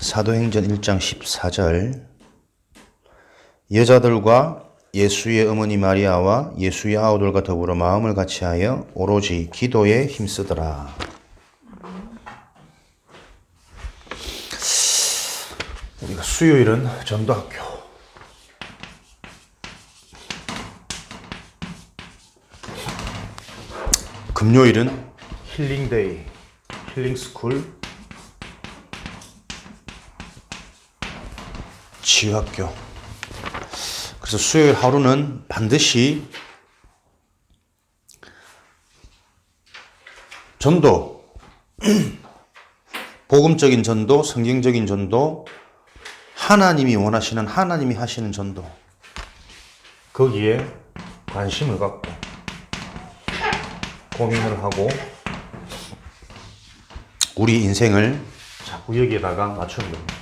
사도행전 1장 14절 여자들과 예수의 어머니 마리아와 예수의 아우들과 더불어 마음을 같이하여 오로지 기도에 힘쓰더라. 우리가 수요일은 전도학교, 금요일은 힐링데이, 힐링스쿨, 치유학교. 그래서 수요일 하루는 반드시 전도, 복음적인 전도, 성경적인 전도, 하나님이 원하시는, 하나님이 하시는 전도, 거기에 관심을 갖고 고민을 하고 우리 인생을 자꾸 여기에다가 맞추는 겁니다.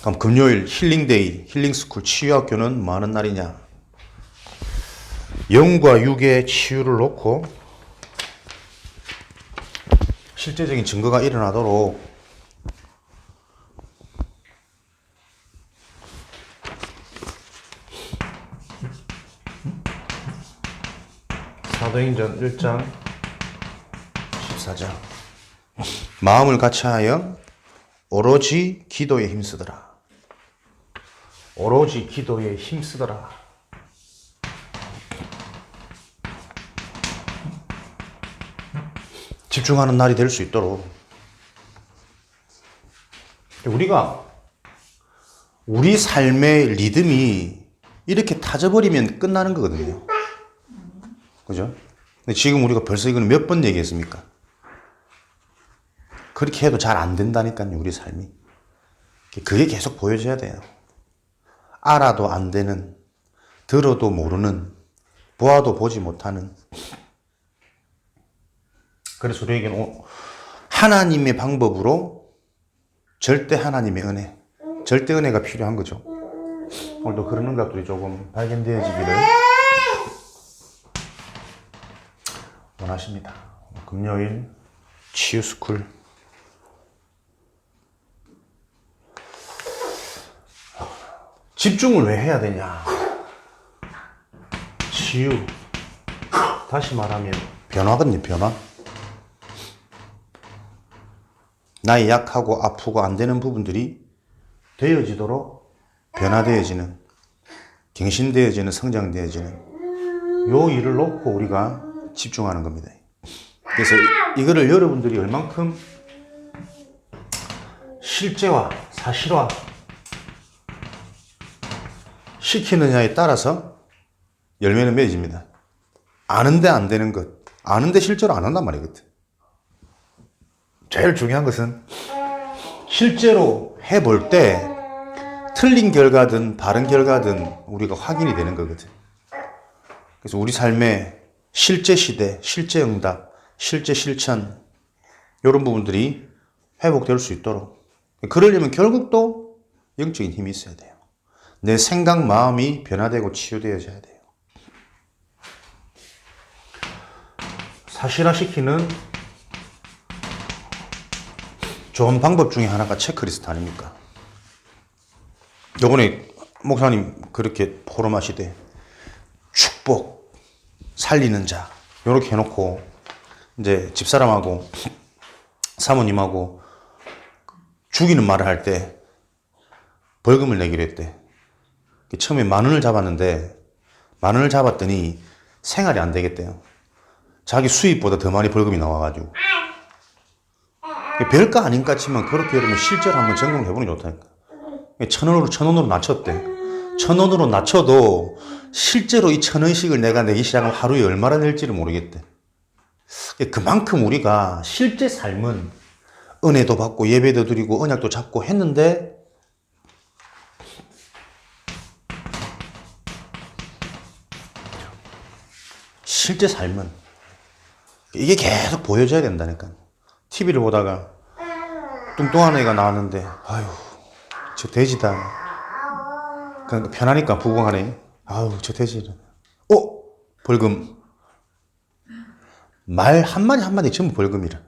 그럼 금요일 힐링데이, 힐링스쿨, 치유학교는 뭐 하는 날이냐? 영과 육의 치유를 놓고 실제적인 증거가 일어나도록 사도행전 1장 14절 마음을 같이하여 오로지 기도에 힘쓰더라. 오로지 기도에 힘쓰더라. 집중하는 날이 될 수 있도록 우리가 우리 삶의 리듬이 이렇게 타져버리면 끝나는 거거든요. 그죠? 근데 지금 우리가 벌써 이거는 몇 번 얘기했습니까? 그렇게 해도 잘 안 된다니까요, 우리 삶이. 그게 계속 보여져야 돼요. 알아도 안 되는, 들어도 모르는, 보아도 보지 못하는. 그래서 우리에게는 하나님의 방법으로 절대 하나님의 은혜, 절대 은혜가 필요한 거죠. 오늘도 그런 응답들이 조금 발견되어지기를 원하십니다. 금요일 치유스쿨. 집중을 왜 해야 되냐? 치유. 다시 말하면 변화거든요, 변화. 나의 약하고 아프고 안 되는 부분들이 되어지도록 변화되어지는, 갱신되어지는, 성장되어지는 요 일을 놓고 우리가 집중하는 겁니다. 그래서 이거를 여러분들이 얼만큼 실제화, 사실화 시키느냐에 따라서 열매는 맺어집니다. 아는데 안 되는 것, 아는데 실제로 안 한단 말이거든. 제일 중요한 것은 실제로 해볼 때 틀린 결과든 바른 결과든 우리가 확인이 되는 거거든. 그래서 우리 삶의 실제 시대, 실제 응답, 실제 실천 이런 부분들이 회복될 수 있도록, 그러려면 결국 또 영적인 힘이 있어야 돼요. 내 생각, 마음이 변화되고 치유되어져야 돼요. 사실화시키는 좋은 방법 중에 하나가 체크리스트 아닙니까? 요번에 목사님 그렇게 포럼하시되 축복, 살리는 자 요렇게 해놓고 이제 집사람하고 사모님하고 죽이는 말을 할 때 벌금을 내기로 했대. 처음에 10,000원을 잡았는데 10,000원을 잡았더니 생활이 안 되겠대요. 자기 수입보다 더 많이 벌금이 나와가지고. 별거 아닌가 치면 그렇게 그러면 실제로 한번 점검을 해보는 게 좋다니까. 1,000원으로 낮췄대. 1,000원으로 낮춰도 실제로 이 1,000원씩을 내가 내기 시작하면 하루에 얼마나 낼지를 모르겠대. 그만큼 우리가 실제 삶은 은혜도 받고 예배도 드리고 언약도 잡고 했는데 실제 삶은 이게 계속 보여줘야 된다니까. TV를 보다가 뚱뚱한 애가 나왔는데 아유 저 돼지다. 그러니까 편하니까 부궁하네. 아유 저 돼지는. 벌금. 말 한마디 한마디 전부 벌금이라.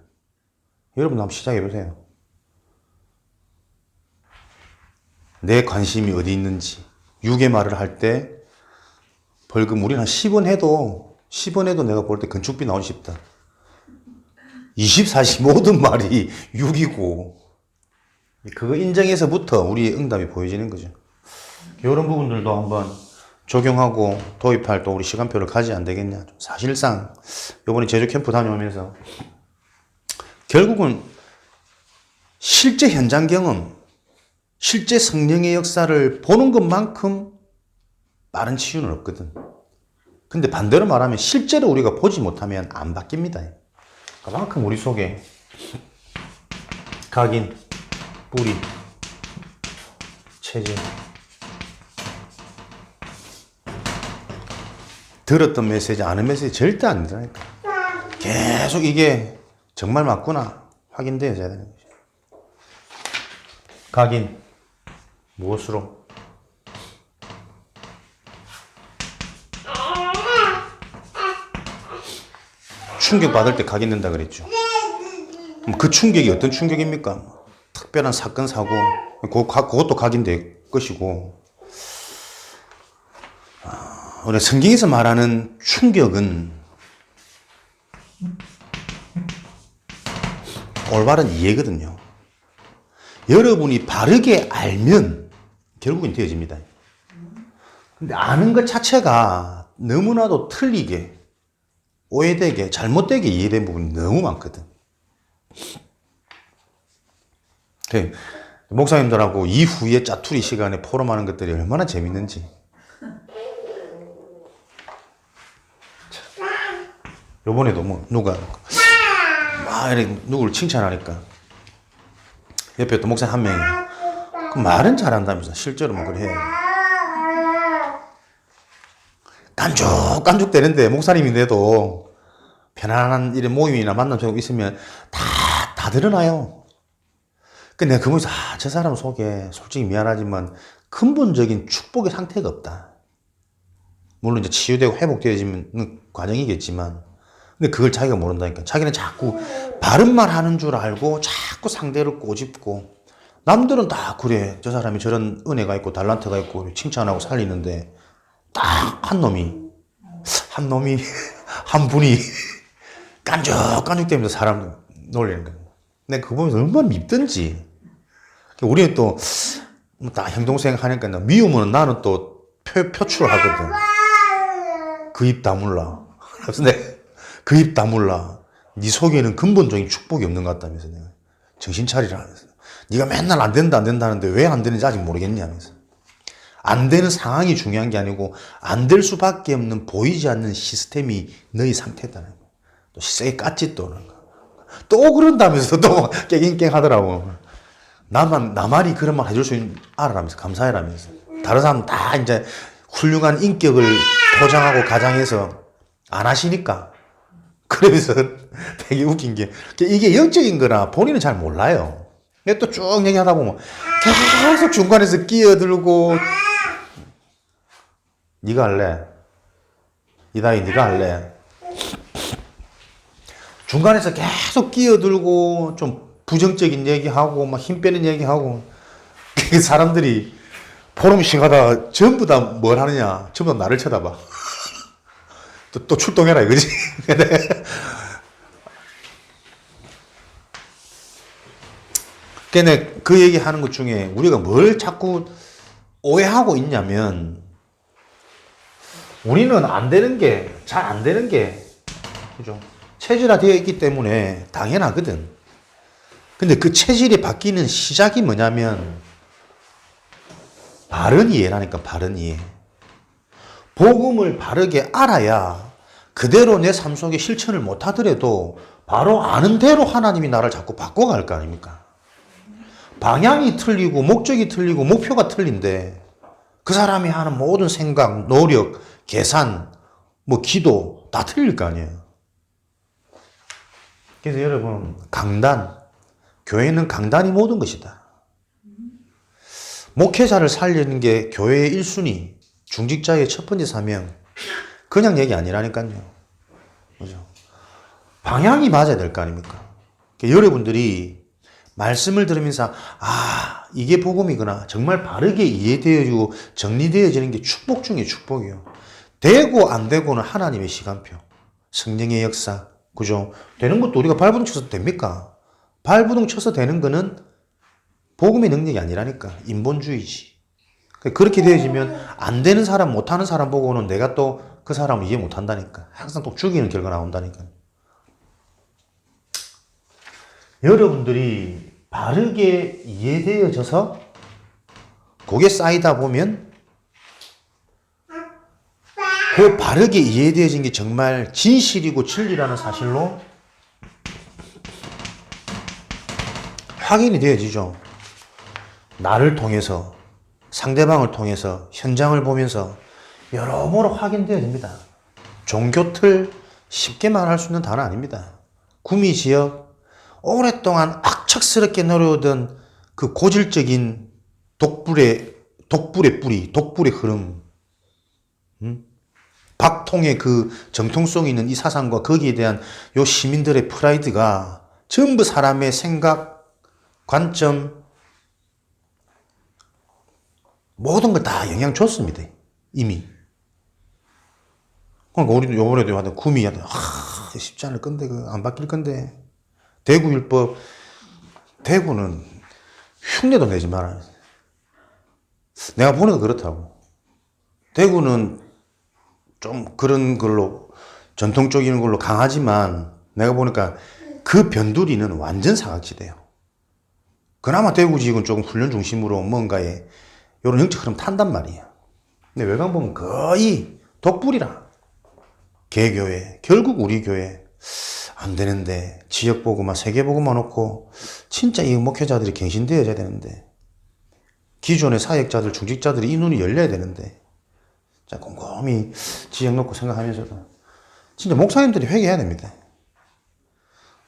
여러분 한번 시작해보세요. 내 관심이 어디 있는지. 유괴말을 할 때 벌금 우리는 한 10원 해도 내가 볼 때 건축비 나오기 쉽다. 24시 모든 말이 6이고 그거 인정해서부터 우리의 응답이 보여지는 거죠. 이런 부분들도 한번 적용하고 도입할 또 우리 시간표를 가지 안 되겠냐. 사실상 이번에 제주 캠프 다녀오면서 결국은 실제 현장 경험, 실제 성령의 역사를 보는 것만큼 빠른 치유는 없거든. 근데 반대로 말하면 실제로 우리가 보지 못하면 안 바뀝니다. 그만큼 우리 속에 각인, 뿌리, 체질, 들었던 메시지, 아는 메시지 절대 안 되니까. 계속 이게 정말 맞구나 확인되어야 되는 거죠. 각인, 무엇으로? 충격받을 때 각인된다 그랬죠. 그 충격이 어떤 충격입니까? 특별한 사건, 사고, 그것도 각인될 것이고, 우리 성경에서 말하는 충격은 올바른 이해거든요. 여러분이 바르게 알면 결국은 되어집니다. 근데 아는 것 자체가 너무나도 틀리게, 오해되게, 잘못되게 이해된 부분이 너무 많거든. 그래, 목사님들하고 이후에 짜투리 시간에 포럼하는 것들이 얼마나 재밌는지. 요번에도 뭐 누가 막 이렇게 누구를 칭찬하니까 옆에 또 목사님 한 명이 그 말은 잘한다면서 실제로 뭐 그래 깐죽깐죽 되는데 목사님인데도 편안한 이런 모임이나 만남 좀 있으면 다 드러나요. 근데 내가 그 보면서 저 사람 속에 솔직히 미안하지만 근본적인 축복의 상태가 없다. 물론 이제 치유되고 회복되어지는 과정이겠지만 근데 그걸 자기가 모른다니까. 자기는 자꾸 바른 말 하는 줄 알고 자꾸 상대를 꼬집고 남들은 다 그래 저 사람이 저런 은혜가 있고 달란트가 있고 칭찬하고 살리는데 딱 한 분이 깐죽깐죽대면서 사람 놀리는 거야. 내가 그거 보면서 얼마나 밉던지. 우리는 또 다 형동생 하니까 미우면 나는 또 표출하거든. 그 입 다물라. 그래서 내가 그 입 다물라. 네 속에는 근본적인 축복이 없는 것 같다면서 내가 정신 차리라 하면서 네가 맨날 안 된다 하는데 왜 안 되는지 아직 모르겠냐면서. 안 되는 상황이 중요한 게 아니고 안 될 수밖에 없는 보이지 않는 시스템이 너희 상태다는 거야. 또 세게 깠지 또 그런다면서 또 깨갱깽 하더라고. 나만이 그런 말 해줄 수 있는 알아라면서 감사해라면서. 다른 사람 다 이제 훌륭한 인격을 포장하고 가장해서 안 하시니까. 그러면서 되게 웃긴 게 이게 영적인 거라 본인은 잘 몰라요. 근데 또 쭉 얘기하다 보면 계속 중간에서 끼어들고 네가 할래? 이다희 네가 할래? 중간에서 계속 끼어들고 좀 부정적인 얘기하고 막 힘 빼는 얘기하고 사람들이 포럼 시가다가 전부 다 뭘 하느냐 전부 다 나를 쳐다봐. 또 출동해라 이거지. 근데 그 얘기하는 것 중에 우리가 뭘 자꾸 오해하고 있냐면 우리는 잘 안 되는 게 그죠? 체질화되어 있기 때문에 당연하거든. 근데 그 체질이 바뀌는 시작이 뭐냐면 바른 이해라니까. 바른 이해. 복음을 바르게 알아야 그대로 내 삶 속에 실천을 못 하더라도 바로 아는 대로 하나님이 나를 자꾸 바꿔갈 거 아닙니까? 방향이 틀리고 목적이 틀리고 목표가 틀린데 그 사람이 하는 모든 생각, 노력, 계산, 뭐 기도 다 틀릴 거 아니에요. 그래서 여러분 교회는 강단이 모든 것이다. 목회자를 살리는 게 교회의 1순위, 중직자의 첫 번째 사명. 그냥 얘기 아니라니까요. 그죠? 방향이 맞아야 될 거 아닙니까? 그러니까 여러분들이 말씀을 들으면서 이게 복음이구나 정말 바르게 이해되어지고 정리되어지는 게 축복 중에 축복이요. 되고 안 되고는 하나님의 시간표, 성령의 역사, 그죠? 되는 것도 우리가 발부둥 쳐서 됩니까? 발부둥 쳐서 되는 거는 복음의 능력이 아니라니까. 인본주의지. 그렇게 되어지면 안 되는 사람, 못하는 사람 보고는 내가 또 그 사람을 이해 못한다니까. 항상 또 죽이는 결과 나온다니까. 여러분들이 바르게 이해되어져서 그게 쌓이다 보면 그 바르게 이해되어진 게 정말 진실이고 진리라는 사실로 확인이 되어지죠. 나를 통해서, 상대방을 통해서, 현장을 보면서 여러모로 확인되어집니다. 종교 틀 쉽게 말할 수 있는 단어 아닙니다. 구미지역 오랫동안 악착스럽게 내려오던 그 고질적인 독불의 뿌리, 독불의 흐름, 박통의 그 정통성 있는 이 사상과 거기에 대한 요 시민들의 프라이드가 전부 사람의 생각, 관점, 모든 걸 다 영향 줬습니다. 이미. 그러니까 우리도 요번에도 하던 구미 하던 쉽지 않을 건데 안 바뀔 건데 대구율법 대구는 흉내도 내지 마라. 내가 보니까 그렇다고. 대구는 좀 그런 걸로 전통적인 걸로 강하지만 내가 보니까 그 변두리는 완전 사각지대예요. 그나마 대구 지역은 조금 훈련 중심으로 뭔가에 이런 영적 흐름 탄단 말이에요. 근데 외곽 보면 거의 독불이라. 개교회, 결국 우리 교회 안 되는데 지역 보고만 세계 보고만 놓고 진짜 이 목회자들이 갱신되어야 되는데 기존의 사역자들, 중직자들이 이 눈이 열려야 되는데 자 곰곰이 지역 놓고 생각하면서도 진짜 목사님들이 회개해야 됩니다.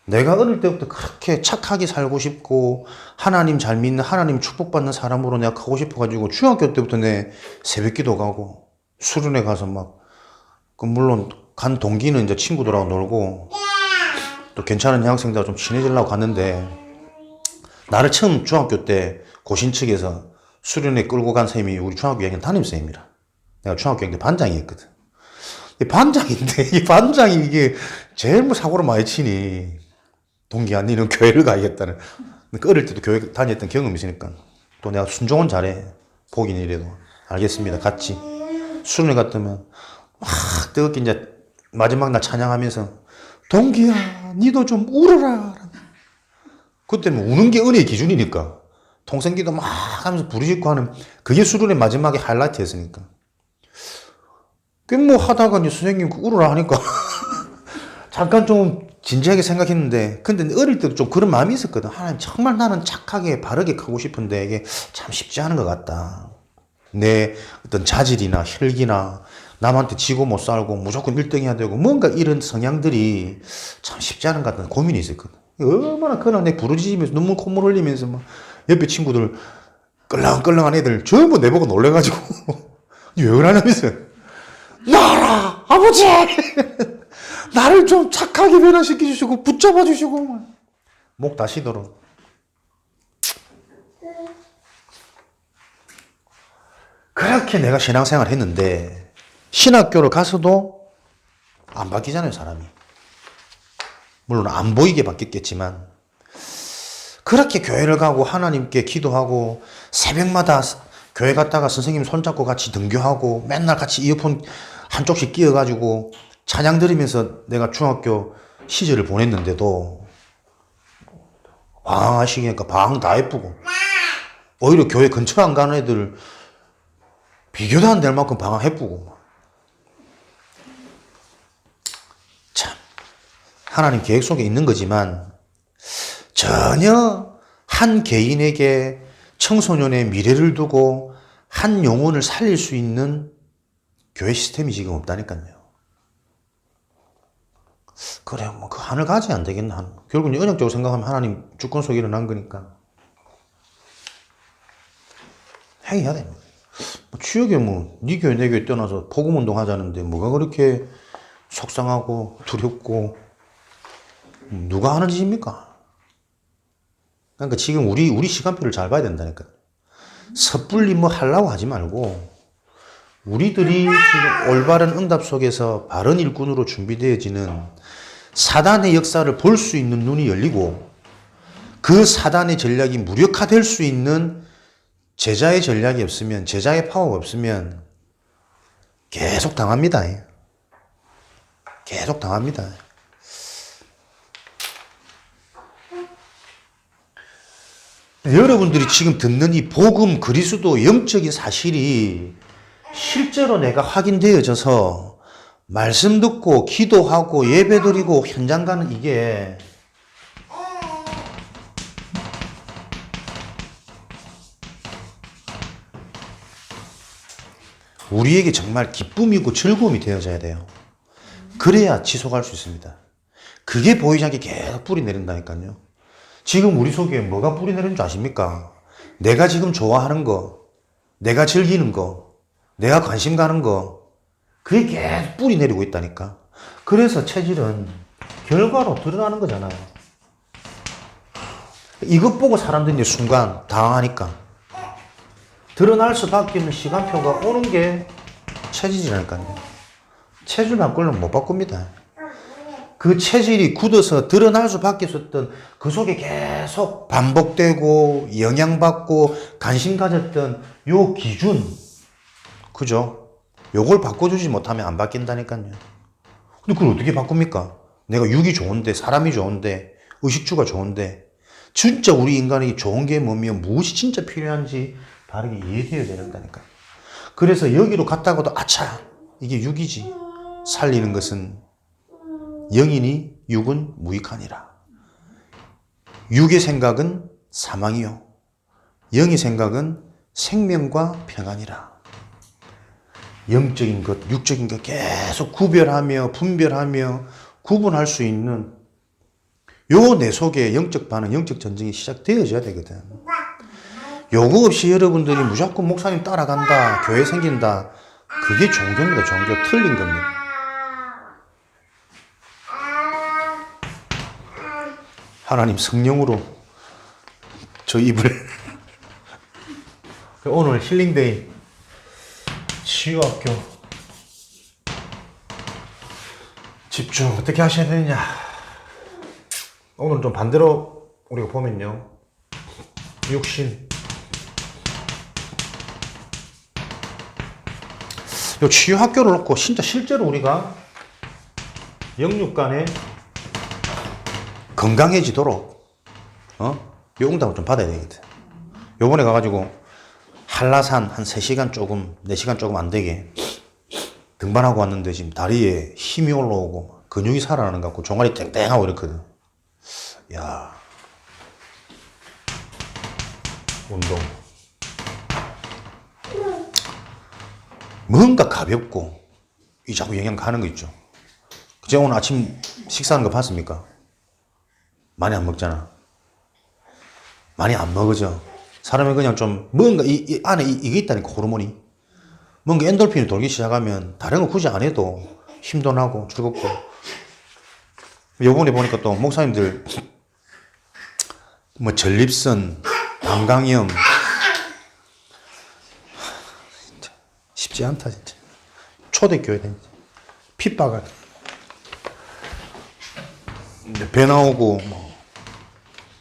내가 어릴 때부터 그렇게 착하게 살고 싶고 하나님 잘 믿는 하나님 축복받는 사람으로 내가 가고 싶어가지고 중학교 때부터 내 새벽기도 가고 수련회 가서 막 물론 간 동기는 이제 친구들하고 놀고 또 괜찮은 여학생들하고 좀 친해지려고 갔는데 나를 처음 중학교 때 고신 측에서 수련회 끌고 간 쌤이 우리 중학교 2학년 담임쌤이라. 내가 중학교 2학년 때 반장이었거든. 반장인데 이 반장이 이게 제일 뭐 사고를 많이 치니 동기야 니는 교회를 가야겠다는. 어릴 때도 교회 다녔던 경험이 있으니까 또 내가 순종은 잘해. 보긴 이래도 알겠습니다. 같이 수련회 갔더면 막 뜨겁게 이제 마지막 날 찬양하면서 동기야 니도 좀 울어라. 그때는 우는 게 은혜의 기준이니까 통성기도 막 하면서 부르짖고 하는 그게 수련회 마지막에 하이라이트였으니까 그 뭐 하다가 이제 선생님 울어라 하니까 잠깐 좀 진지하게 생각했는데 근데 어릴 때도 좀 그런 마음이 있었거든. 하나님 정말 나는 착하게 바르게 가고 싶은데 이게 참 쉽지 않은 것 같다. 내 어떤 자질이나 혈기나 남한테 지고 못 살고 무조건 1등 해야 되고 뭔가 이런 성향들이 참 쉽지 않은 것 같다는 고민이 있었거든. 얼마나 그날 내 부르짖으면서 눈물 콧물 흘리면서 막 옆에 친구들 끌렁끌렁한 애들 전부 내보고 놀래가지고 왜 그러냐면서 나라 아버지 나를 좀 착하게 변화시켜 주시고 붙잡아 주시고 목 다시도록. 그렇게 내가 신앙생활 했는데 신학교를 가서도 안 바뀌잖아요 사람이. 물론 안 보이게 바뀌었겠지만 그렇게 교회를 가고 하나님께 기도하고 새벽마다 교회 갔다가 선생님 손잡고 같이 등교하고 맨날 같이 이어폰 한쪽씩 끼워가지고 찬양 들으면서 내가 중학교 시절을 보냈는데도 방황하시니까 방황 다 예쁘고 오히려 교회 근처 안 가는 애들 비교도 안 될 만큼 방황 예쁘고 참 하나님 계획 속에 있는 거지만 전혀 한 개인에게 청소년의 미래를 두고 한 영혼을 살릴 수 있는 교회 시스템이 지금 없다니까요. 그래, 뭐, 그 하늘 가지 안 되겠나. 결국은 은역적으로 생각하면 하나님 주권 속에 일어난 거니까. 회개해야 됩니다. 뭐 취역에 뭐, 네 교회, 내 교회 떠나서 복음운동 하자는데 뭐가 그렇게 속상하고 두렵고, 누가 하는 짓입니까? 그러니까 지금 우리 시간표를 잘 봐야 된다니까. 섣불리 뭐 하려고 하지 말고, 우리들이 지금 올바른 응답 속에서 바른 일꾼으로 준비되어지는 사단의 역사를 볼 수 있는 눈이 열리고, 그 사단의 전략이 무력화될 수 있는 제자의 전략이 없으면, 제자의 파워가 없으면 계속 당합니다. 계속 당합니다. 여러분들이 지금 듣는 이 복음, 그리스도, 영적인 사실이 실제로 내가 확인되어져서 말씀 듣고 기도하고 예배드리고 현장 가는 이게 우리에게 정말 기쁨이고 즐거움이 되어져야 돼요. 그래야 지속할 수 있습니다. 그게 보이지 않게 계속 뿌리 내린다니까요. 지금 우리 속에 뭐가 뿌리 내리는 줄 아십니까? 내가 지금 좋아하는 거, 내가 즐기는 거, 내가 관심 가는 거, 그게 계속 뿌리 내리고 있다니까. 그래서 체질은 결과로 드러나는 거잖아요. 이것 보고 사람들이 이제 순간 당황하니까 드러날 수밖에 없는 시간표가 오는 게 체질이라니까요. 체질 바꾸려면 못 바꿉니다. 그 체질이 굳어서 드러날 수밖에 없었던 그 속에 계속 반복되고 영향받고 관심 가졌던 요 기준, 그죠? 요걸 바꿔주지 못하면 안 바뀐다니까요. 근데 그걸 어떻게 바꿉니까? 내가 육이 좋은데, 사람이 좋은데, 의식주가 좋은데, 진짜 우리 인간에게 좋은 게 뭐며 무엇이 진짜 필요한지 바르게 이해되어야 된다니까. 그래서 여기로 갔다가도 아차, 이게 육이지. 살리는 것은 영이니 육은 무익하니라. 육의 생각은 사망이요, 영의 생각은 생명과 평안이라. 영적인 것, 육적인 것 계속 구별하며 분별하며 구분할 수 있는 요 내 속에 영적 반응, 영적 전쟁이 시작되어져야 되거든. 요거 없이 여러분들이 무조건 목사님 따라간다, 교회 생긴다, 그게 종교입니다. 종교. 틀린 겁니다. 하나님 성령으로 저 입을 오늘 힐링데이 치유학교 집중 어떻게 하셔야 되느냐. 오늘 좀 반대로 우리가 보면요, 육신, 요 치유학교를 놓고 진짜 실제로 우리가 영육 간에 건강해지도록 요 응답을 좀 받아야 되거든. 요번에 가가지고 한라산 한 3시간 조금, 4시간 조금 안 되게 등반하고 왔는데 지금 다리에 힘이 올라오고 근육이 살아나는 것 같고 종아리 땡땡하고 이렇거든. 야, 운동 뭔가 가볍고 이 자꾸 영양 가는 거 있죠. 제가 오늘 아침 식사하는 거 봤습니까? 많이 안 먹잖아. 많이 안 먹으죠. 사람이 그냥 좀 뭔가 이 안에 이게 있다니까, 호르몬이. 뭔가 엔돌핀이 돌기 시작하면 다른 거 굳이 안 해도 힘도 나고 즐겁고. 요번에 보니까 또 목사님들 뭐 전립선, 방광염, 진짜 쉽지 않다 진짜. 초대교회 다니지. 핍박을. 배 나오고 뭐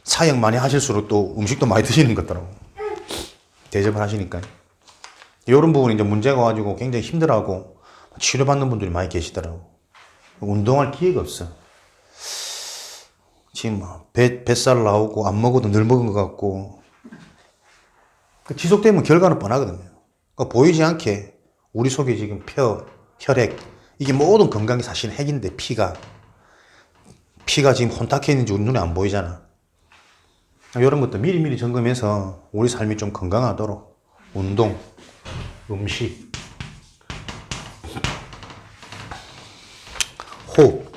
사역 많이 하실수록 또 음식도 많이 드시는 것 같더라고. 대접을 하시니까. 이런 부분이 이제 문제가 가지고 굉장히 힘들어하고 치료받는 분들이 많이 계시더라고. 운동할 기회가 없어. 지금 뭐 뱃살 나오고 안 먹어도 늘 먹은 것 같고. 지속되면 결과는 뻔하거든요. 그러니까 보이지 않게 우리 속에 지금 뼈, 혈액, 이게 모든 건강이 사실 핵인데 피가 지금 혼탁해 있는지 우리 눈에 안 보이잖아. 이런 것도 미리미리 점검해서 우리 삶이 좀 건강하도록 운동, 음식, 호흡,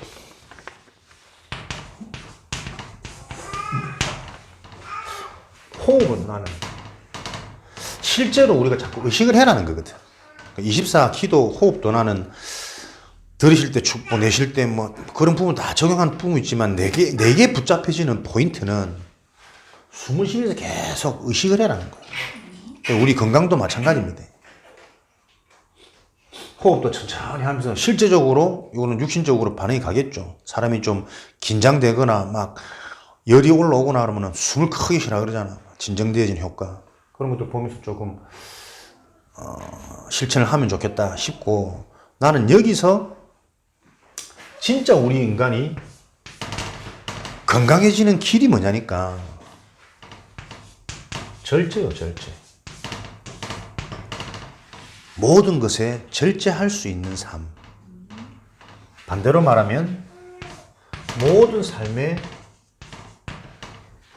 호흡은 나는 실제로 우리가 자꾸 의식을 해라는 거거든. 24 기도 호흡도 나는 들으실 때 축복, 내쉴 때 뭐 그런 부분 다 적용한 부분이 있지만 내게 붙잡혀지는 포인트는 숨을 쉬면서 계속 의식을 해라는 거예요. 우리 건강도 마찬가지입니다. 호흡도 천천히 하면서 실제적으로 이거는 육신적으로 반응이 가겠죠. 사람이 좀 긴장되거나 막 열이 올라오거나 그러면 숨을 크게 쉬라 그러잖아. 진정되어진 효과. 그런 것도 보면서 조금 실천을 하면 좋겠다 싶고, 나는 여기서 진짜 우리 인간이 건강해지는 길이 뭐냐니까 절제요, 절제. 모든 것에 절제할 수 있는 삶. 반대로 말하면 모든 삶에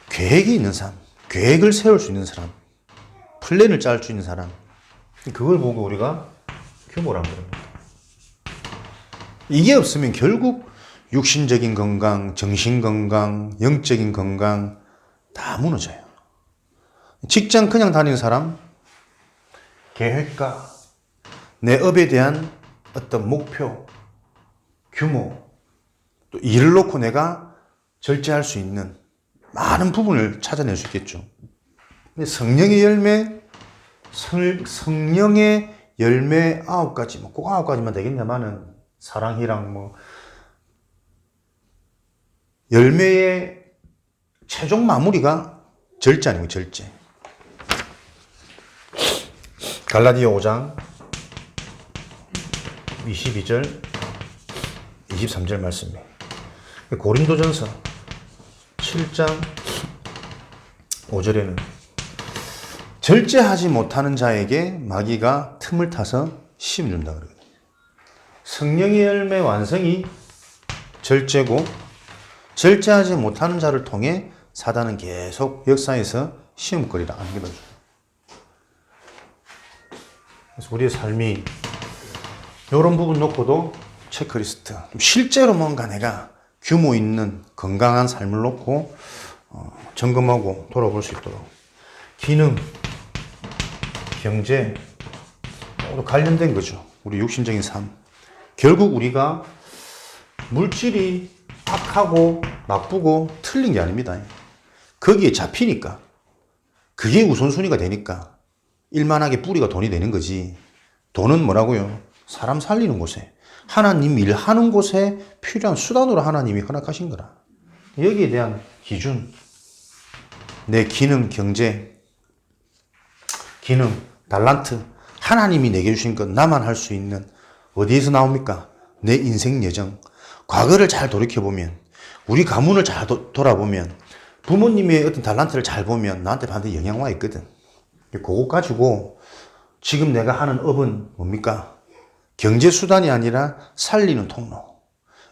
계획이 있는 삶, 계획을 세울 수 있는 사람, 플랜을 짤 수 있는 사람. 그걸 보고 우리가 규모라는 겁니다. 이게 없으면 결국 육신적인 건강, 정신 건강, 영적인 건강 다 무너져요. 직장 그냥 다니는 사람, 계획과 내 업에 대한 어떤 목표, 규모, 또 일을 놓고 내가 절제할 수 있는 많은 부분을 찾아낼 수 있겠죠. 근데 성령의 열매, 성령의 열매 9가지, 꼭 9가지만 되겠냐마는 사랑이랑 열매의 최종 마무리가 절제 아니고 절제. 갈라디아 5장 22절 23절 말씀이에요. 고린도전서 7장 5절에는 절제하지 못하는 자에게 마귀가 틈을 타서 시험 준다 그러거든요. 성령의 열매 완성이 절제고, 절제하지 못하는 자를 통해 사단은 계속 역사에서 시험거리를 안겨줘요. 그래서 우리의 삶이 이런 부분 놓고도 체크리스트, 실제로 뭔가 내가 규모 있는 건강한 삶을 놓고 점검하고 돌아볼 수 있도록 기능, 경제 모두 관련된 거죠. 우리 육신적인 삶. 결국 우리가 물질이 악하고 나쁘고 틀린 게 아닙니다. 거기에 잡히니까, 그게 우선순위가 되니까 일만하게 뿌리가 돈이 되는 거지. 돈은 뭐라고요? 사람 살리는 곳에, 하나님 일하는 곳에 필요한 수단으로 하나님이 허락하신 거라. 여기에 대한 기준, 내 기능, 경제, 기능, 달란트, 하나님이 내게 주신 것, 나만 할 수 있는, 어디에서 나옵니까? 내 인생 여정. 과거를 잘 돌이켜보면, 우리 가문을 잘 돌아보면, 부모님의 어떤 달란트를 잘 보면 나한테 반드시 영향 와 있거든. 그거 가지고 지금 내가 하는 업은 뭡니까? 경제수단이 아니라 살리는 통로.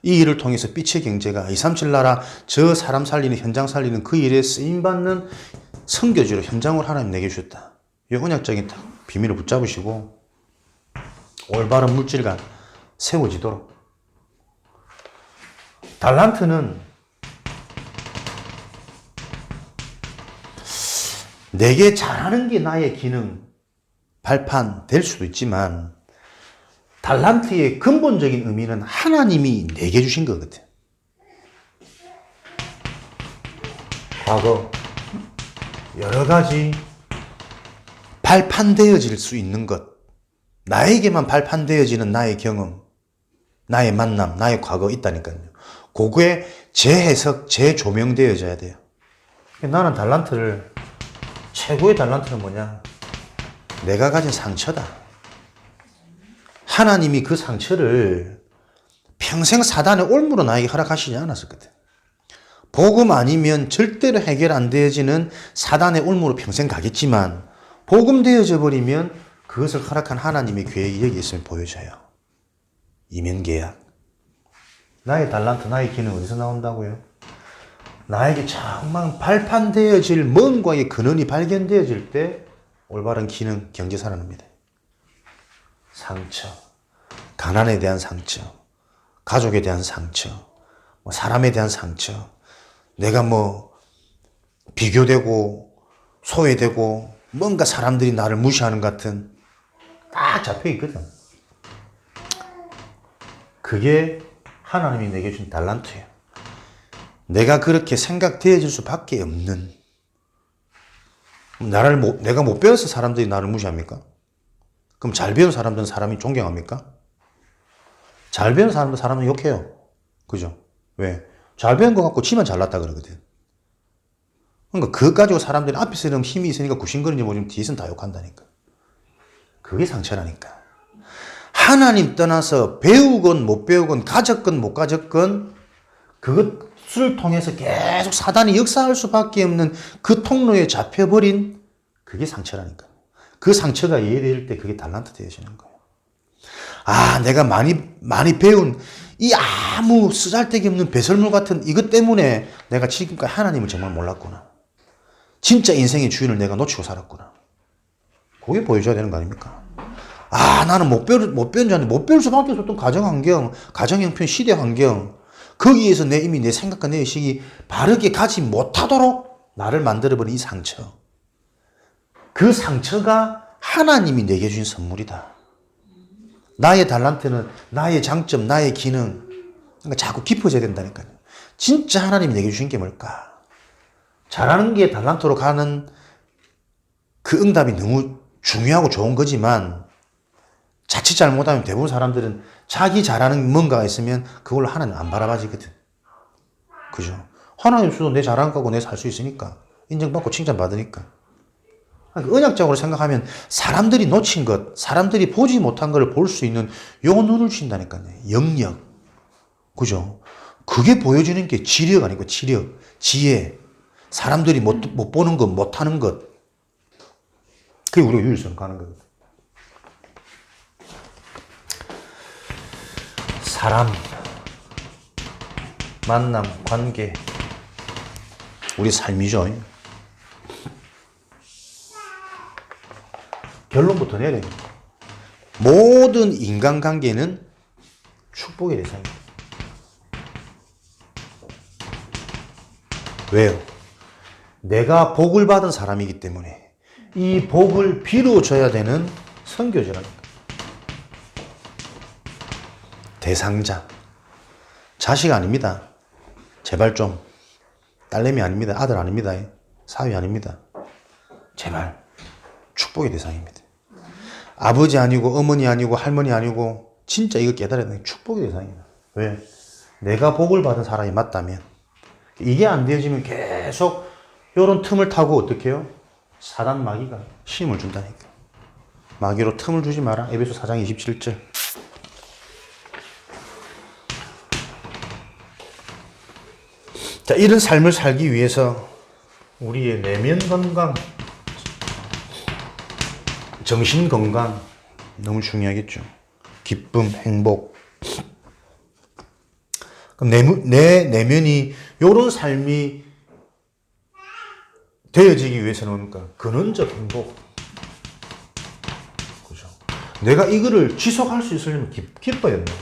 이 일을 통해서 빛의 경제가 237 나라, 저 사람 살리는, 현장 살리는 그 일에 쓰임받는 선교지로 현장을 하나님 내게 주셨다. 이 혼약적인 비밀을 붙잡으시고 올바른 물질관 세워지도록. 달란트는 내게 잘하는 게 나의 기능, 발판 될 수도 있지만, 달란트의 근본적인 의미는 하나님이 내게 주신 거거든. 과거 여러 가지 발판되어질 수 있는 것, 나에게만 발판되어지는 나의 경험, 나의 만남, 나의 과거 있다니까요. 그거에 재해석, 재조명되어져야 돼요. 나는 달란트를, 최고의 달란트는 뭐냐? 내가 가진 상처다. 하나님이 그 상처를 평생 사단의 올무로 나에게 허락하시지 않았었거든. 복음 아니면 절대로 해결 안 되어지는 사단의 올무로 평생 가겠지만, 복음 되어져 버리면 그것을 허락한 하나님의 계획이 여기 있으면 보여져요. 이면계약. 나의 달란트, 나의 기능 어디서 나온다고요? 나에게 정말 발판되어질 뭔가의 근원이 발견되어질 때 올바른 기능, 경제 살아납니다. 상처, 가난에 대한 상처, 가족에 대한 상처, 사람에 대한 상처, 내가 비교되고 소외되고 뭔가 사람들이 나를 무시하는 것 같은, 딱 잡혀 있거든. 그게 하나님이 내게 준 달란트예요. 내가 그렇게 생각되어질 수밖에 없는 내가 못 배워서 사람들이 나를 무시합니까? 그럼 잘 배운 사람들은 사람이 존경합니까? 잘 배운 사람들은 사람은 욕해요. 그죠? 왜? 잘 배운 거 갖고 지만 잘났다 그러거든. 그러니까 그거 가지고 사람들이 앞에서는 힘이 있으니까 구신거리는지 모르지만 뒤에서는 다 욕한다니까. 그게 상처라니까. 하나님 떠나서 배우건 못 배우건 가졌건 못 가졌건 그것을 통해서 계속 사단이 역사할 수밖에 없는 그 통로에 잡혀버린 그게 상처라니까. 그 상처가 이해될 때 그게 달란트 되어지는 거예요. 아, 내가 많이 배운 이 아무 쓰잘데기 없는 배설물 같은 이것 때문에 내가 지금까지 하나님을 정말 몰랐구나. 진짜 인생의 주인을 내가 놓치고 살았구나. 그게 보여줘야 되는 거 아닙니까? 아, 나는 못 배운 줄 알았는데 못 배울 수밖에 없었던 가정환경, 가정형편, 시대환경 거기에서 이미 내 생각과 내 의식이 바르게 가지 못하도록 나를 만들어버린 이 상처. 그 상처가 하나님이 내게 주신 선물이다. 나의 달란트는 나의 장점, 나의 기능. 그러니까 자꾸 깊어져야 된다니까요. 진짜 하나님이 내게 주신 게 뭘까? 잘하는 게 달란트로 가는 그 응답이 너무 중요하고 좋은 거지만 자칫 잘못하면 대부분 사람들은 자기 잘하는 뭔가가 있으면 그걸로 하나님 안 바라봐지거든. 그죠? 하나님 수도 내 잘하는 거고 내 살 수 있으니까 인정받고 칭찬받으니까. 언약적으로 생각하면 사람들이 놓친 것, 사람들이 보지 못한 걸 볼 수 있는 요 눈을 주신다니까요. 영역. 그죠? 그게 보여주는 게 지력 아니고 지력, 지혜. 사람들이 못 보는 것, 못하는 것. 그게 우리가 유일성 가는 거거든. 사람, 만남, 관계. 우리 삶이죠. 결론부터 내야 됩니다. 모든 인간관계는 축복의 대상입니다. 왜요? 내가 복을 받은 사람이기 때문에 이 복을 빌어줘야 되는 선교제라니까. 대상자. 자식 아닙니다. 제발 좀. 딸내미 아닙니다. 아들 아닙니다. 사위 아닙니다. 제발. 축복의 대상입니다. 아버지 아니고 어머니 아니고 할머니 아니고 진짜 이거 깨달아야 되는 축복의 대상이다. 왜? 내가 복을 받은 사람이 맞다면 이게 안 되어지면 계속 이런 틈을 타고 어떻게 해요? 사단 마귀가 힘을 준다니까. 마귀로 틈을 주지 마라. 에베소 4장 27절. 자, 이런 삶을 살기 위해서 우리의 내면 건강, 정신 건강 너무 중요하겠죠. 기쁨, 행복. 그럼 내 내면이 이런 삶이 되어지기 위해서는 뭡니까? 근원적 행복. 그죠? 내가 이거를 지속할 수 있으려면 기뻐야 된다.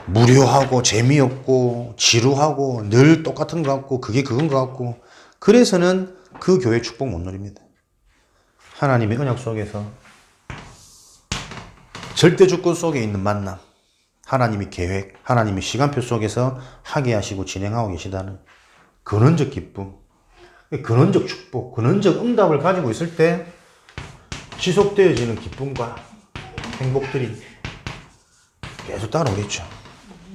무료하고 재미없고 지루하고 늘 똑같은 것 같고 그게 그건 것 같고 그래서는 그 교회 축복 못 누립니다. 하나님의 언약 속에서 절대 주권 속에 있는 만남, 하나님의 계획, 하나님의 시간표 속에서 하게 하시고 진행하고 계시다는 근원적 기쁨, 근원적 축복, 근원적 응답을 가지고 있을 때 지속되어지는 기쁨과 행복들이 계속 따라오겠죠.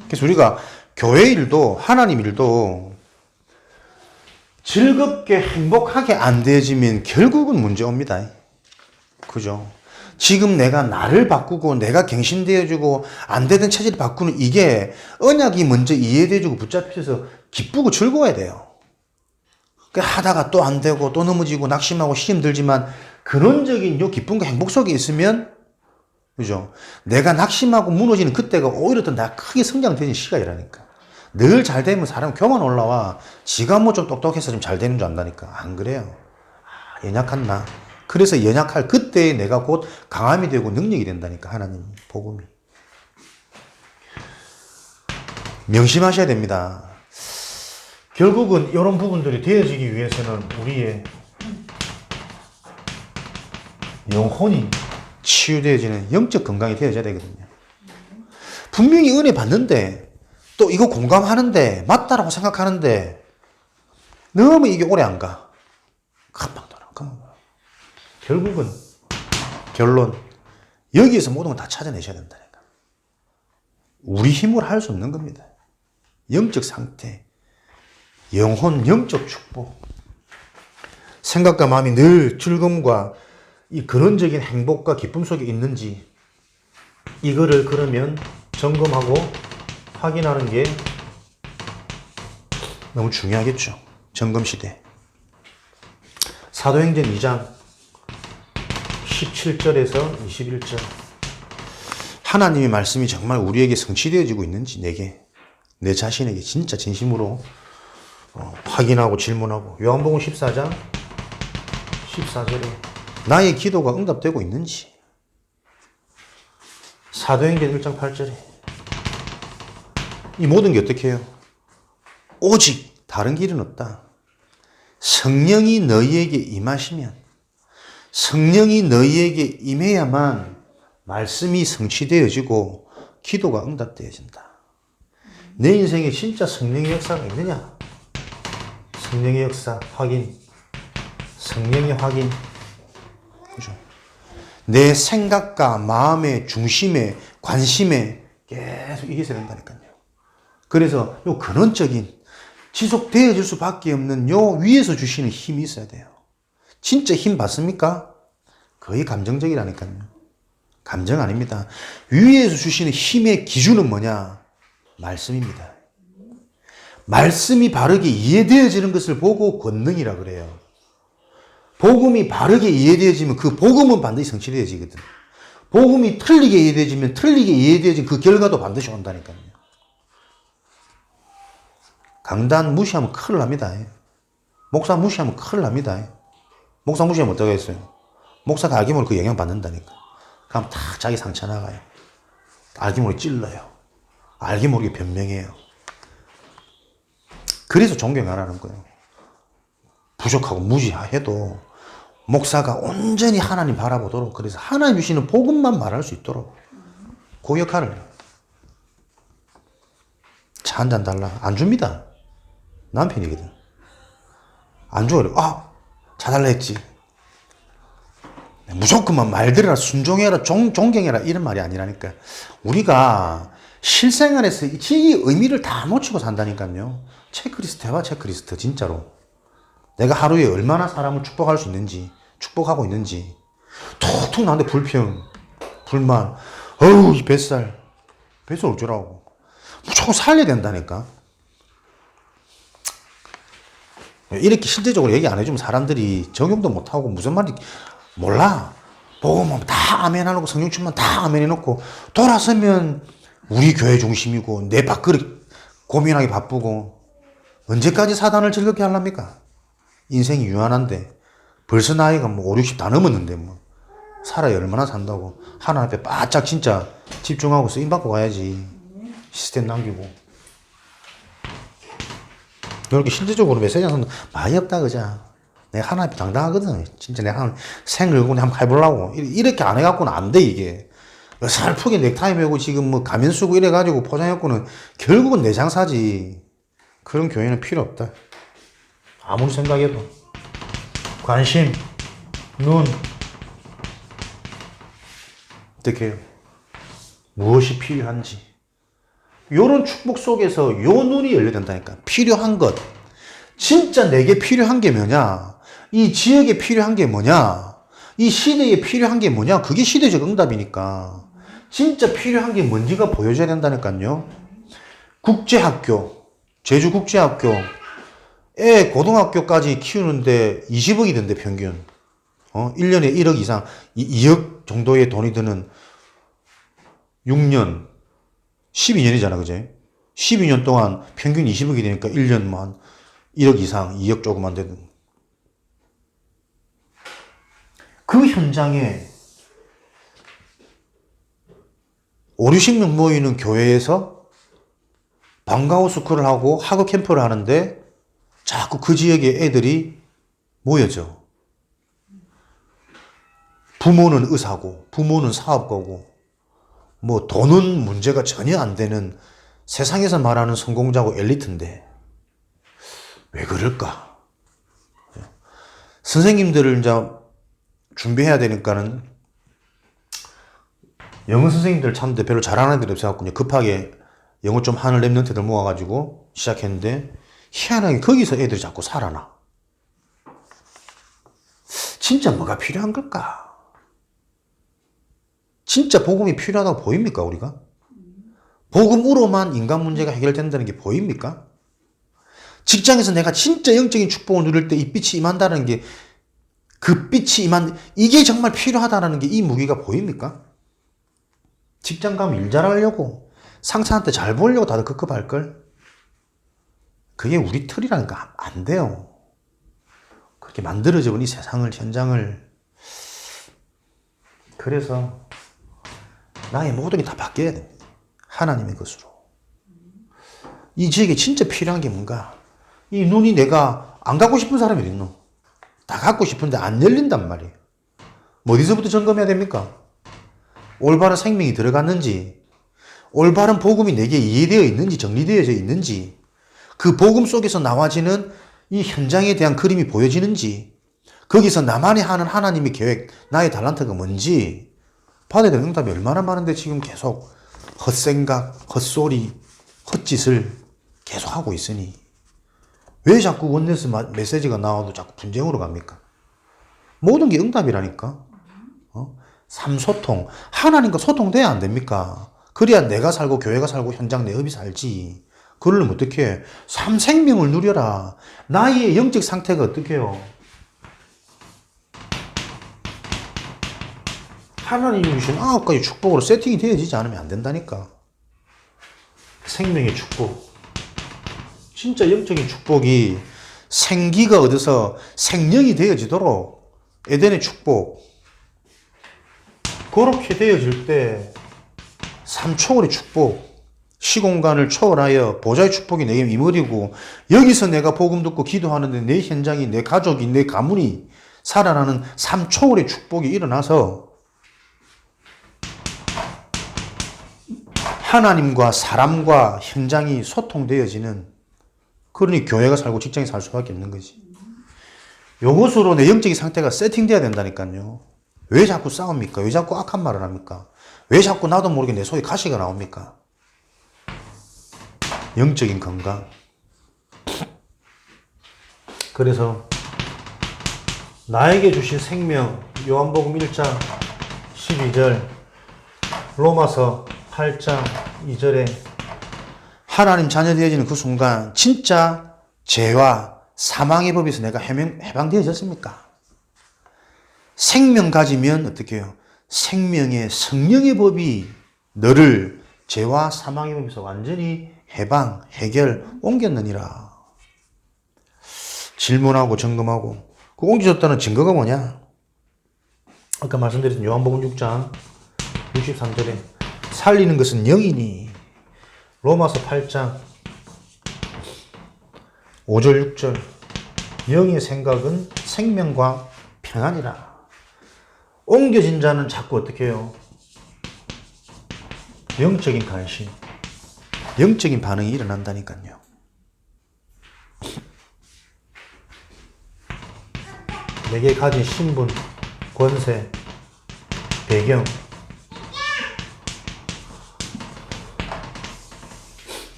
그래서 우리가 교회 일도 하나님 일도 즐겁게 행복하게 안 되어지면 결국은 문제 옵니다. 그죠? 지금 내가 나를 바꾸고 내가 갱신되어지고 안 되던 체질을 바꾸는 이게 언약이 먼저 이해되어지고 붙잡혀서 기쁘고 즐거워야 돼요. 하다가 또 안 되고 또 넘어지고 낙심하고 시험 들지만 근원적인 요 기쁨과 행복 속에 있으면 그죠? 내가 낙심하고 무너지는 그때가 오히려 더 내가 크게 성장되는 시간이라니까. 늘 잘 되면 사람 교만 올라와. 지가 뭐 좀 똑똑해서 좀 잘 되는 줄 안다니까. 안 그래요. 아, 연약한 나. 그래서 연약할 그때에 내가 곧 강함이 되고 능력이 된다니까. 하나님 복음이. 명심하셔야 됩니다. 결국은 이런 부분들이 되어지기 위해서는 우리의 영혼이 치유되어지는 영적 건강이 되어져야 되거든요. 분명히 은혜 받는데 또 이거 공감하는데 맞다라고 생각하는데 너무 이게 오래 안 가. 금방 돌아. 결국은 결론 여기에서 모든 걸 다 찾아내셔야 된다니까. 우리 힘으로 할 수 없는 겁니다. 영적 상태, 영혼, 영적 축복. 생각과 마음이 늘 즐거움과 이 근원적인 행복과 기쁨 속에 있는지 이거를 그러면 점검하고 확인하는 게 너무 중요하겠죠. 점검시대. 사도행전 2장 17절에서 21절. 하나님의 말씀이 정말 우리에게 성취되어지고 있는지 내 자신에게 진짜 진심으로 확인하고 질문하고. 요한복음 14장 14절에 나의 기도가 응답되고 있는지. 사도행전 1장 8절에 이 모든 게 어떻게 해요? 오직 다른 길은 없다. 성령이 너희에게 임하시면, 성령이 너희에게 임해야만 말씀이 성취되어지고 기도가 응답되어진다. 내 인생에 진짜 성령의 역사가 있느냐? 성령의 역사 확인. 성령의 확인. 그죠? 내 생각과 마음의 중심에, 관심에 계속 이게 있어야 된다니까요. 그래서 요 근원적인 지속되어질 수밖에 없는 요 위에서 주시는 힘이 있어야 돼요. 진짜 힘 받습니까? 거의 감정적이라니까요. 감정 아닙니다. 위에서 주시는 힘의 기준은 뭐냐? 말씀입니다. 말씀이 바르게 이해되어지는 것을 보고 권능이라 그래요. 복음이 바르게 이해되어지면 그 복음은 반드시 성취되어지거든. 복음이 틀리게 이해되어지면 틀리게 이해되어진 그 결과도 반드시 온다니까요. 강단 무시하면 큰일 납니다. 목사 무시하면 큰일 납니다. 목사 무시하면 어떻게 했어요? 목사가 알게 모르게 그 영향 받는다니까. 그럼 다 자기 상처 나가요. 알게 모르게 찔러요. 알게 모르게 변명해요. 그래서 존경 안 하는 거예요. 부족하고 무지해도 목사가 온전히 하나님 바라보도록, 그래서 하나님 주시는 복음만 말할 수 있도록 그 역할을. 차 한 잔 달라. 안 줍니다. 남편이거든. 안 줘요. 차 달라 했지. 무조건만 말들어라, 순종해라, 존경해라 이런 말이 아니라니까. 우리가 실생활에서 이 의미를 다 놓치고 산다니까요. 체크리스트 해봐. 체크리스트 진짜로. 내가 하루에 얼마나 사람을 축복할 수 있는지, 축복하고 있는지. 툭툭 나한테 불평, 불만. 어우 이 뱃살 어쩌라고. 무조건 살려야 된다니까. 이렇게 실제적으로 얘기 안 해주면 사람들이 적용도 못하고 무슨 말인지 몰라. 보고 다 아멘 하고 성령 충만 다 아멘 해놓고 돌아서면 우리 교회 중심이고 내 밥그릇 고민하기 바쁘고 언제까지 사단을 즐겁게 하랍니까? 인생이 유한한데 벌써 나이가 5, 60 다 넘었는데 살아야 얼마나 산다고. 하나님 앞에 바짝 진짜 집중하고 쓰임받고 가야지. 시스템 남기고. 이렇게 실질적으로 메시지는 많이 없다 그자. 내가 하나님 앞에 당당하거든. 진짜 내가 생을 걸고 한번 해보려고. 이렇게 안 해갖고는 안 돼 이게. 살프게 넥타이 메고 지금 가면 쓰고 이래가지고 포장해갖고는 결국은 내 장사지. 그런 교회는 필요 없다. 아무리 생각해도. 관심, 눈. 어떻게 해요? 무엇이 필요한지. 요런 축복 속에서 요 눈이 열려야 된다니까. 필요한 것. 진짜 내게 필요한 게 뭐냐? 이 지역에 필요한 게 뭐냐? 이 시대에 필요한 게 뭐냐? 그게 시대적 응답이니까. 진짜 필요한 게 뭔지가 보여줘야 된다니까요. 국제학교, 제주국제학교, 애 고등학교까지 키우는데 20억이 든대, 평균. 1년에 1억 이상, 2억 정도의 돈이 드는 6년, 12년이잖아, 그제? 12년 동안 평균 20억이 되니까 1년만 1억 이상, 2억 조금 안 되는. 그 현장에 5, 60명 모이는 교회에서 방과후 스쿨을 하고 학업 캠프를 하는데 자꾸 그 지역의 애들이 모여져. 부모는 의사고, 부모는 사업가고, 돈은 문제가 전혀 안 되는 세상에서 말하는 성공자고 엘리트인데 왜 그럴까? 선생님들을 이제 준비해야 되니까는 영어 선생님들 찾는데 별로 잘하는 애들이 없어갖고 급하게 영어 좀 하는 랩런트들 모아가지고 시작했는데 희한하게 거기서 애들이 자꾸 살아나. 진짜 뭐가 필요한 걸까? 진짜 복음이 필요하다고 보입니까, 우리가? 복음으로만 인간 문제가 해결된다는 게 보입니까? 직장에서 내가 진짜 영적인 축복을 누릴 때 이 빛이 임한다는 게, 그 빛이 이게 정말 필요하다는 게 이 무기가 보입니까? 직장 가면 일 잘하려고, 상사한테 잘 보려고 다들 급급할걸? 그게 우리 틀이라니까 안 돼요. 그렇게 만들어져 본 이 세상을, 현장을. 그래서 나의 모든 게 다 바뀌어야 됩니다. 하나님의 것으로. 이 지역에 진짜 필요한 게 뭔가? 이 눈이 내가 안 갖고 싶은 사람이 있노? 다 갖고 싶은데 안 열린단 말이에요. 뭐 어디서부터 점검해야 됩니까? 올바른 생명이 들어갔는지, 올바른 복음이 내게 이해되어 있는지, 정리되어져 있는지, 그 복음 속에서 나와지는 이 현장에 대한 그림이 보여지는지, 거기서 나만이 하는 하나님의 계획, 나의 달란트가 뭔지 받아야 되는 응답이 얼마나 많은데 지금 계속 헛생각, 헛소리, 헛짓을 계속 하고 있으니 왜 자꾸 원네스 메시지가 나와도 자꾸 분쟁으로 갑니까? 모든 게 응답이라니까. 삼소통. 하나님과 소통돼야 안 됩니까? 그래야 내가 살고 교회가 살고 현장 내업이 살지. 그러려면 어떻게 해? 삼생명을 누려라. 나의 영적 상태가 어떻게 해요? 하나님이 주신 9가지 축복으로 세팅이 되어지지 않으면 안 된다니까. 생명의 축복. 진짜 영적인 축복이 생기가 얻어서 생명이 되어지도록 에덴의 축복. 그렇게 되어질 때 삼초월의 축복. 시공간을 초월하여 보좌의 축복이 내게 임하리고 여기서 내가 복음 듣고 기도하는데 내 현장이, 내 가족이, 내 가문이 살아나는 삼초월의 축복이 일어나서 하나님과 사람과 현장이 소통되어지는, 그러니 교회가 살고 직장이 살 수밖에 없는 거지. 요것으로 내 영적인 상태가 세팅돼야 된다니까요. 왜 자꾸 싸웁니까? 왜 자꾸 악한 말을 합니까? 왜 자꾸 나도 모르게 내 속에 가시가 나옵니까? 영적인 건강. 그래서 나에게 주신 생명, 요한복음 1장 12절, 로마서 8장 2절에 하나님 자녀 되어지는 그 순간 진짜 죄와 사망의 법에서 내가 해방되어졌습니까? 생명 가지면 어떻게 해요? 생명의 성령의 법이 너를 죄와 사망의 법에서 완전히 해방, 해결, 옮겼느니라. 질문하고 점검하고. 그 옮겨졌다는 증거가 뭐냐? 아까 말씀드린 요한복음 6장 63절에 살리는 것은 영이니, 로마서 8장 5절 6절 영의 생각은 생명과 평안이라. 옮겨진 자는 자꾸 어떻게 해요? 영적인 관심, 영적인 반응이 일어난다니까요. 내게 가진 신분, 권세, 배경,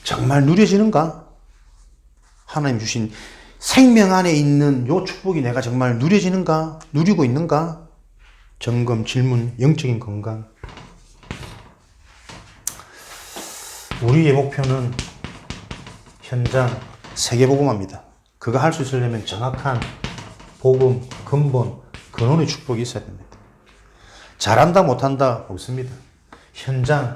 정말 누려지는가? 하나님 주신 생명 안에 있는 요 축복이 내가 정말 누려지는가? 누리고 있는가? 점검, 질문, 영적인 건강. 우리의 목표는 현장 세계복음화입니다. 그거 할 수 있으려면 정확한 복음, 근본, 근원의 축복이 있어야 됩니다. 잘한다 못한다 없습니다. 현장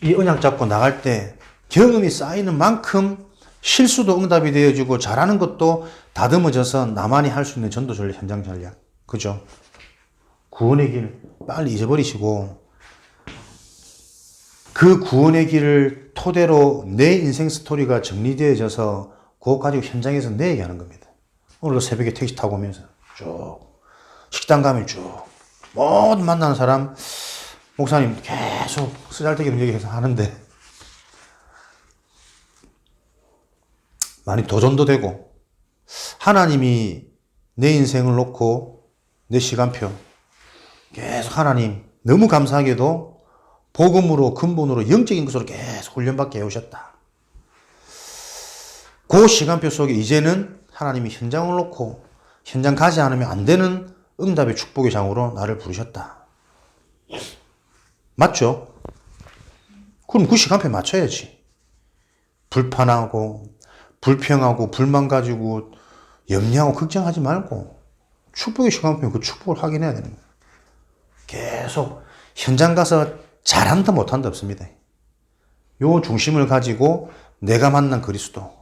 이 언약 잡고 나갈 때 경험이 쌓이는 만큼 실수도 응답이 되어지고 잘하는 것도 다듬어져서 나만이 할 수 있는 전도 전략, 현장 전략. 그죠? 구원의 길 빨리 잊어버리시고 그 구원의 길을 토대로 내 인생 스토리가 정리되어져서 그거 가지고 현장에서 내 얘기하는 겁니다. 오늘도 새벽에 택시 타고 오면서 쭉 식당 가면 쭉 모든 만나는 사람 목사님 계속 쓰잘데기를 얘기해서 하는데 많이 도전도 되고 하나님이 내 인생을 놓고 내 시간표 계속 하나님 너무 감사하게도 복음으로 근본으로 영적인 것으로 계속 훈련받게 해오셨다. 그 시간표 속에 이제는 하나님이 현장을 놓고 현장 가지 않으면 안 되는 응답의 축복의 장으로 나를 부르셨다. 맞죠? 그럼 그 시간표에 맞춰야지. 불판하고 불평하고 불만 가지고 염려하고 걱정하지 말고 축복의 시간표면 그 축복을 확인해야 되는 거예요. 계속 현장 가서 잘한다 못한다 없습니다. 요 중심을 가지고 내가 만난 그리스도,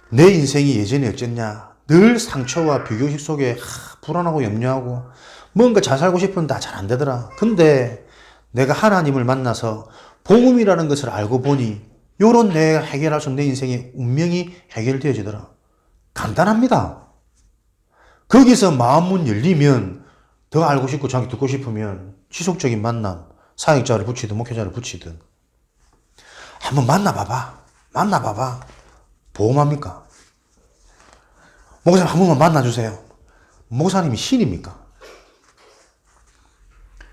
내 인생이 예전에 어쨌냐, 늘 상처와 비교식 속에 불안하고 염려하고 뭔가 잘 살고 싶은데 잘 안 되더라. 근데 내가 하나님을 만나서 복음이라는 것을 알고 보니 요런 내가 해결할 수 없는 내 인생의 운명이 해결되어지더라. 간단합니다. 거기서 마음문 열리면 더 알고 싶고 자기 듣고 싶으면 지속적인 만남, 사역자를 붙이든 목회자를 붙이든 한번 만나봐봐. 보험합니까? 목사님 한 번만 만나주세요. 목사님이 신입니까?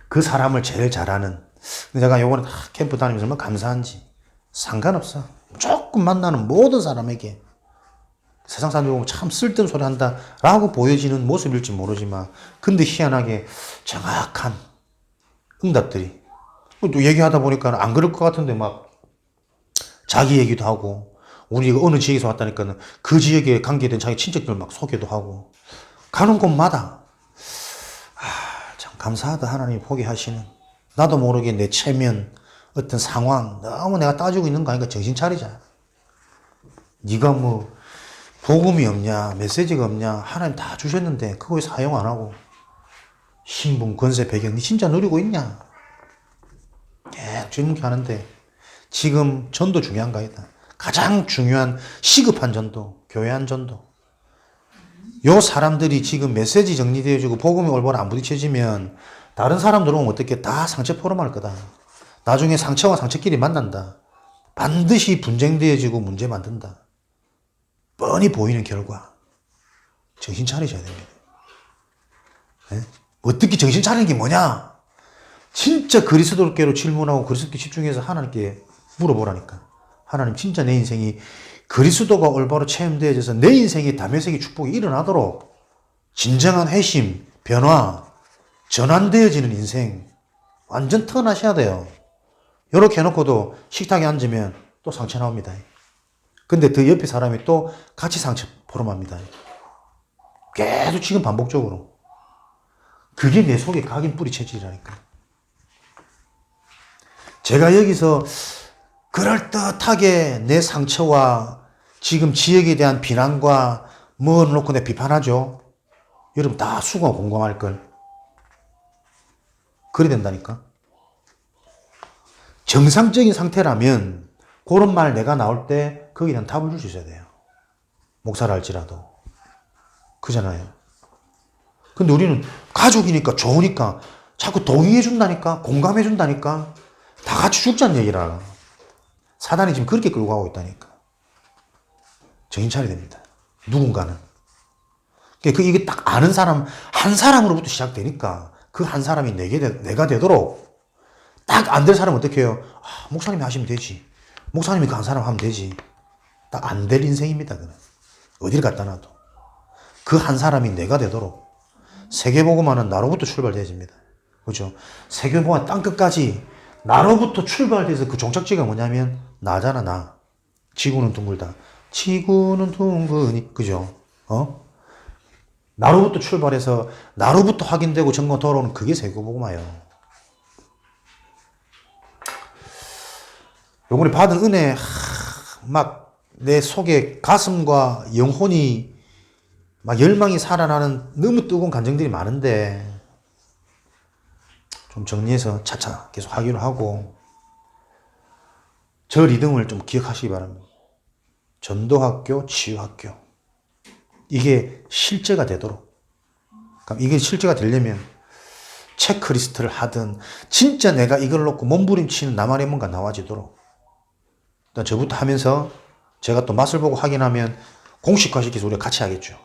그 사람을 제일 잘하는, 내가 요번에 캠프 다니면서 얼마나 감사한지 상관없어. 조금 만나는 모든 사람에게 세상 사람들 보면 참 쓸데없는 소리 한다 라고 보여지는 모습일지 모르지만 근데 희한하게 정확한 응답들이, 또 얘기하다 보니까 안 그럴 것 같은데 막 자기 얘기도 하고, 우리가 어느 지역에서 왔다니까 그 지역에 관계된 자기 친척들 막 소개도 하고, 가는 곳마다 참 감사하다. 하나님이 보게 하시는, 나도 모르게 내 체면, 어떤 상황 너무 내가 따지고 있는 거 아니까 정신 차리자. 네가 뭐 복음이 없냐, 메시지가 없냐, 하나님 다 주셨는데 그거 사용 안 하고 신분, 권세, 배경 니 진짜 누리고 있냐? 계속 질문케 하는데 지금 전도 중요한 거 아니다. 가장 중요한 시급한 전도, 교회한 전도. 요 사람들이 지금 메시지 정리되어지고 복음이 올바로 안 부딪혀지면 다른 사람들 오면 어떻게 다 상처 포럼할 거다. 나중에 상처와 상처끼리 만난다. 반드시 분쟁되어지고 문제 만든다. 뻔히 보이는 결과. 정신 차리셔야 됩니다. 네? 어떻게 정신 차리는 게 뭐냐? 진짜 그리스도께로 질문하고 그리스도께 집중해서 하나님께 물어보라니까. 하나님 진짜 내 인생이 그리스도가 올바로 체험되어져서 내 인생에 다메섹의 축복이 일어나도록 진정한 회심, 변화, 전환되어지는 인생 완전 턴하셔야 돼요. 이렇게 해놓고도 식탁에 앉으면 또 상처 나옵니다. 근데 그 옆에 사람이 또 같이 상처 포럼합니다. 계속 지금 반복적으로. 그게 내 속에 각인 뿌리 체질이라니까. 제가 여기서 그럴듯하게 내 상처와 지금 지역에 대한 비난과 뭘 놓고 내 비판하죠. 여러분 다 수고 공감할 걸. 그래야 된다니까. 정상적인 상태라면 그런 말 내가 나올 때 거기에 대한 답을 줄 수 있어야 돼요. 목사를 할지라도. 그잖아요. 근데 우리는 가족이니까 좋으니까 자꾸 동의해 준다니까, 공감해 준다니까, 다 같이 죽자는 얘기라. 사단이 지금 그렇게 끌고 가고 있다니까. 정신 차려야 됩니다. 누군가는. 이게 딱 아는 사람, 한 사람으로부터 시작되니까 그 한 사람이 내가 되도록 딱 안 될 사람은 어떻게 해요? 목사님이 하시면 되지. 목사님이 그 한 사람 하면 되지. 딱 안 될 인생입니다. 그는. 어디를 갖다 놔도. 그 한 사람이 내가 되도록. 세계복음화는 나로부터 출발되어집니다. 그렇죠? 세계복음화 땅끝까지 나로부터 출발돼서 그 종착지가 뭐냐면 나잖아, 나. 지구는 둥글다. 지구는 둥근히. 그죠? 나로부터 출발해서 나로부터 확인되고 점검 돌아오는 그게 세계복음화예요. 요번에 받은 은혜, 막 내 속에 가슴과 영혼이 막 열망이 살아나는 너무 뜨거운 감정들이 많은데 좀 정리해서 차차 계속 하기로 하고, 저 리듬을 좀 기억하시기 바랍니다. 전도학교, 치유학교. 이게 실제가 되도록. 그럼 이게 실제가 되려면 체크리스트를 하든 진짜 내가 이걸 놓고 몸부림치는 나만의 뭔가 나와지도록 일단 저부터 하면서 제가 또 맛을 보고 확인하면 공식화시켜서 우리가 같이 하겠죠.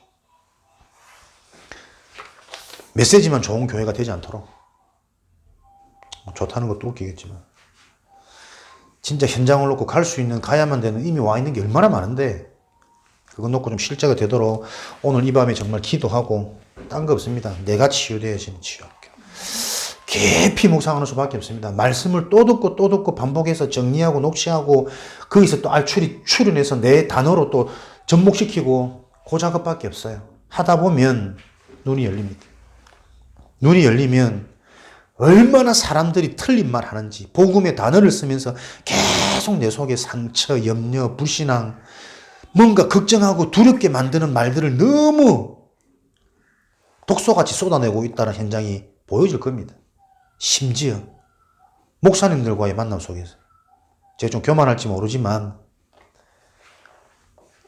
메시지만 좋은 교회가 되지 않도록. 좋다는 것도 웃기겠지만. 진짜 현장을 놓고 갈 수 있는, 가야만 되는, 이미 와 있는 게 얼마나 많은데, 그거 놓고 좀 실제가 되도록 오늘 이 밤에 정말 기도하고, 딴 거 없습니다. 내가 치유되어지는 치유학교. 깊이 묵상하는 수밖에 없습니다. 말씀을 또 듣고 반복해서 정리하고 녹취하고, 거기서 또 추론해서 내 단어로 또 접목시키고, 그 작업밖에 없어요. 하다 보면 눈이 열립니다. 눈이 열리면 얼마나 사람들이 틀린 말 하는지, 복음의 단어를 쓰면서 계속 내 속에 상처, 염려, 불신앙, 뭔가 걱정하고 두렵게 만드는 말들을 너무 독소같이 쏟아내고 있다는 현장이 보여질 겁니다. 심지어 목사님들과의 만남 속에서. 제가 좀 교만할지 모르지만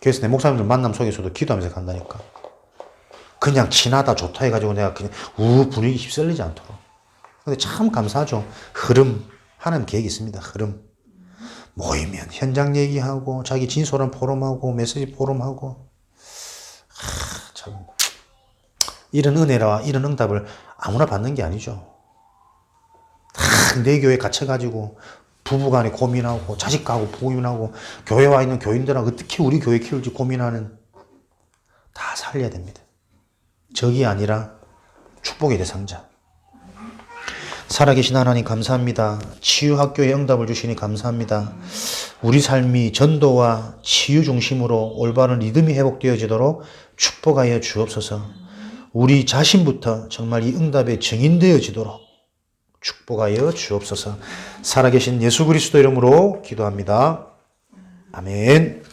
그래서 내 목사님들 만남 속에서도 기도하면서 간다니까. 그냥 친하다 좋다 해가지고 내가 그냥 분위기 휩쓸리지 않도록. 근데 참 감사하죠. 흐름. 하나님 계획이 있습니다. 흐름. 모이면 현장 얘기하고 자기 진솔한 포럼하고 메시지 포럼하고. 참 이런 은혜와 이런 응답을 아무나 받는 게 아니죠. 내 교회에 갇혀가지고 부부간에 고민하고 자식하고 고민하고 교회 와 있는 교인들하고 어떻게 우리 교회 키울지 고민하는, 다 살려야 됩니다. 적이 아니라 축복의 대상자. 살아계신 하나님 감사합니다. 치유학교에 응답을 주시니 감사합니다. 우리 삶이 전도와 치유 중심으로 올바른 리듬이 회복되어지도록 축복하여 주옵소서. 우리 자신부터 정말 이 응답에 증인되어지도록 축복하여 주옵소서. 살아계신 예수 그리스도 이름으로 기도합니다. 아멘.